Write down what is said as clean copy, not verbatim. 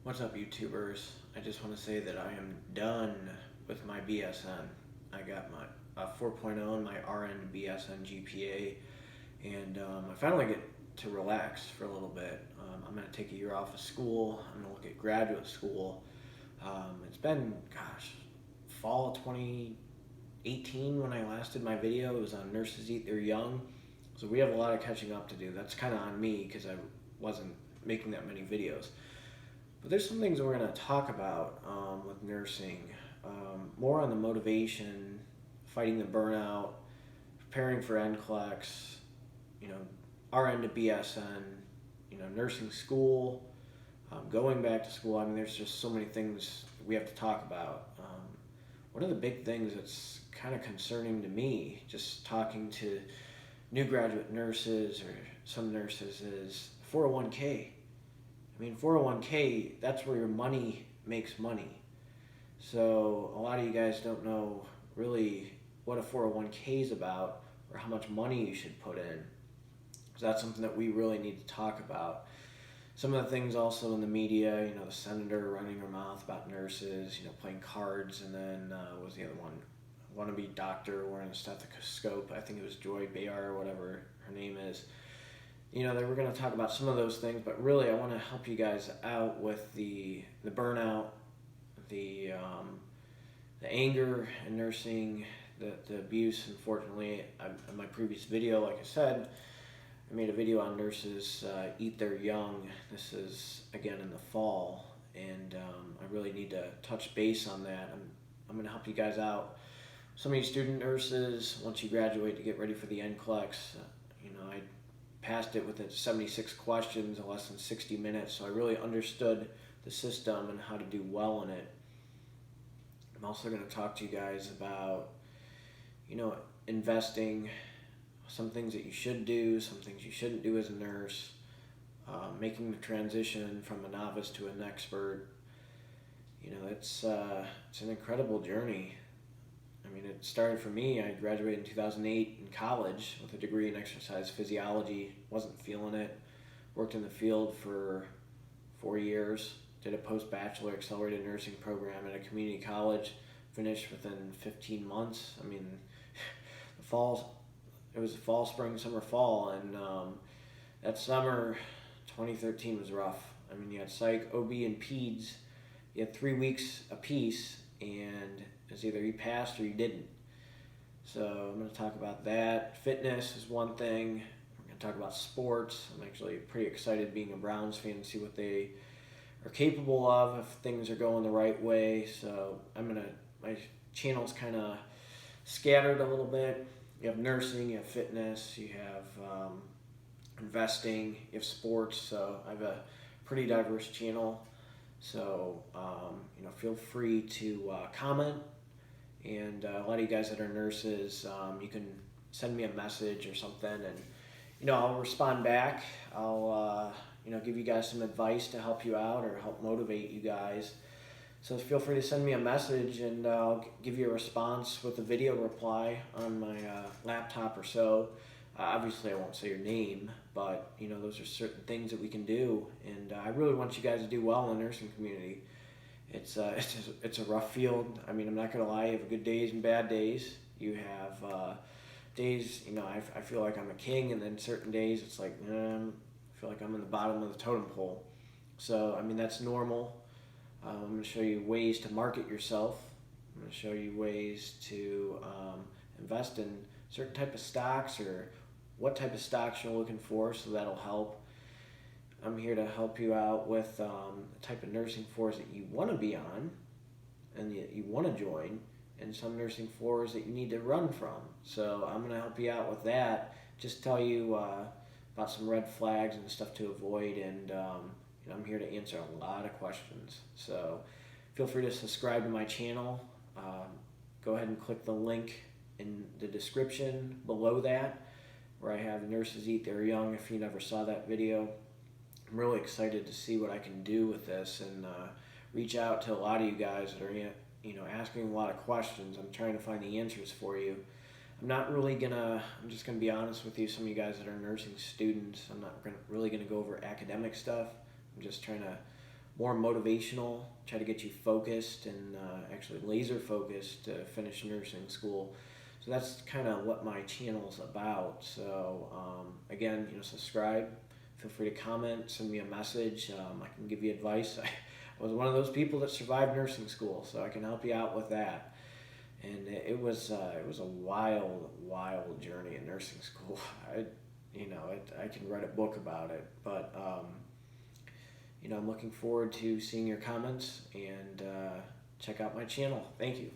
What's up, YouTubers? I just want to say that I am done with my BSN. I got my 4.0 in my RN BSN GPA, and I finally get to relax for a little bit. I'm going to take a year off of school. I'm going to look at graduate school. It's been, fall of 2018 when I last did my video. It was on Nurses Eat Their Young. So we have a lot of catching up to do. That's kind of on me because I wasn't making that many videos. But there's some things we're going to talk about with nursing, more on the motivation, fighting the burnout, preparing for NCLEX, RN to BSN, nursing school, going back to school. I mean, there's just so many things we have to talk about. One of the big things that's kind of concerning to me, just talking to new graduate nurses or some nurses, is 401k. I mean, 401k, that's where your money makes money. So a lot of you guys don't know really what a 401k is about or how much money you should put in. So that's something that we really need to talk about. Some of the things also in the media, the senator running her mouth about nurses, playing cards, and then what was the other one? Wannabe doctor wearing a stethoscope. I think it was Joy Behar or whatever her name is. They were going to talk about some of those things, but really I want to help you guys out with the burnout, the anger in nursing, the abuse. Unfortunately, in my previous video, like I said, I made a video on nurses eat their young. This is, again, in the fall, and I really need to touch base on that. I'm going to help you guys out. Some of you student nurses, once you graduate to get ready for the NCLEX, I passed it with 76 questions in less than 60 minutes, so I really understood the system and how to do well in it. I'm also going to talk to you guys about, investing, some things that you should do, some things you shouldn't do as a nurse, making the transition from a novice to an expert. It's an incredible journey. I mean, it started for me. I graduated in 2008 in college with a degree in exercise physiology. Wasn't feeling it. Worked in the field for 4 years. Did a post-bachelor accelerated nursing program at a community college. Finished within 15 months. I mean, it was fall, spring, summer, fall, and that summer, 2013, was rough. I mean, you had psych, OB, and peds. You had 3 weeks apiece, and it's either you passed or you didn't. So I'm going to talk about that. Fitness is one thing. We're going to talk about sports. I'm actually pretty excited being a Browns fan to see what they are capable of if things are going the right way. So my channel's kind of scattered a little bit. You have nursing, you have fitness, you have investing, you have sports. So I have a pretty diverse channel. So, feel free to comment. And a lot of you guys that are nurses, you can send me a message or something, and I'll respond back. I'll give you guys some advice to help you out or help motivate you guys. So feel free to send me a message, and I'll give you a response with a video reply on my laptop or so. Obviously, I won't say your name, but those are certain things that we can do, and I really want you guys to do well in the nursing community. It's a rough field. I mean, I'm not gonna lie. You have good days and bad days. You have days, I feel like I'm a king, and then certain days it's like, I feel like I'm in the bottom of the totem pole. So I mean, that's normal. I'm going to show you ways to market yourself. I'm going to show you ways to invest in certain type of stocks or what type of stocks you're looking for, so that'll help. I'm here to help you out with the type of nursing floors that you want to be on and you want to join, and some nursing floors that you need to run from. So I'm going to help you out with that, just tell you about some red flags and stuff to avoid, and I'm here to answer a lot of questions. So feel free to subscribe to my channel. Go ahead and click the link in the description below that where I have Nurses Eat Their Young if you never saw that video. I'm really excited to see what I can do with this and reach out to a lot of you guys that are asking a lot of questions. I'm trying to find the answers for you. I'm just gonna be honest with you. Some of you guys that are nursing students, I'm not really gonna go over academic stuff. I'm just trying to more motivational, try to get you focused and actually laser focused to finish nursing school. So that's kind of what my channel's about. So again, subscribe. Feel free to comment, send me a message. I can give you advice. I was one of those people that survived nursing school, so I can help you out with that. And it was a wild journey in nursing school. I can write a book about it, but I'm looking forward to seeing your comments and check out my channel. Thank you.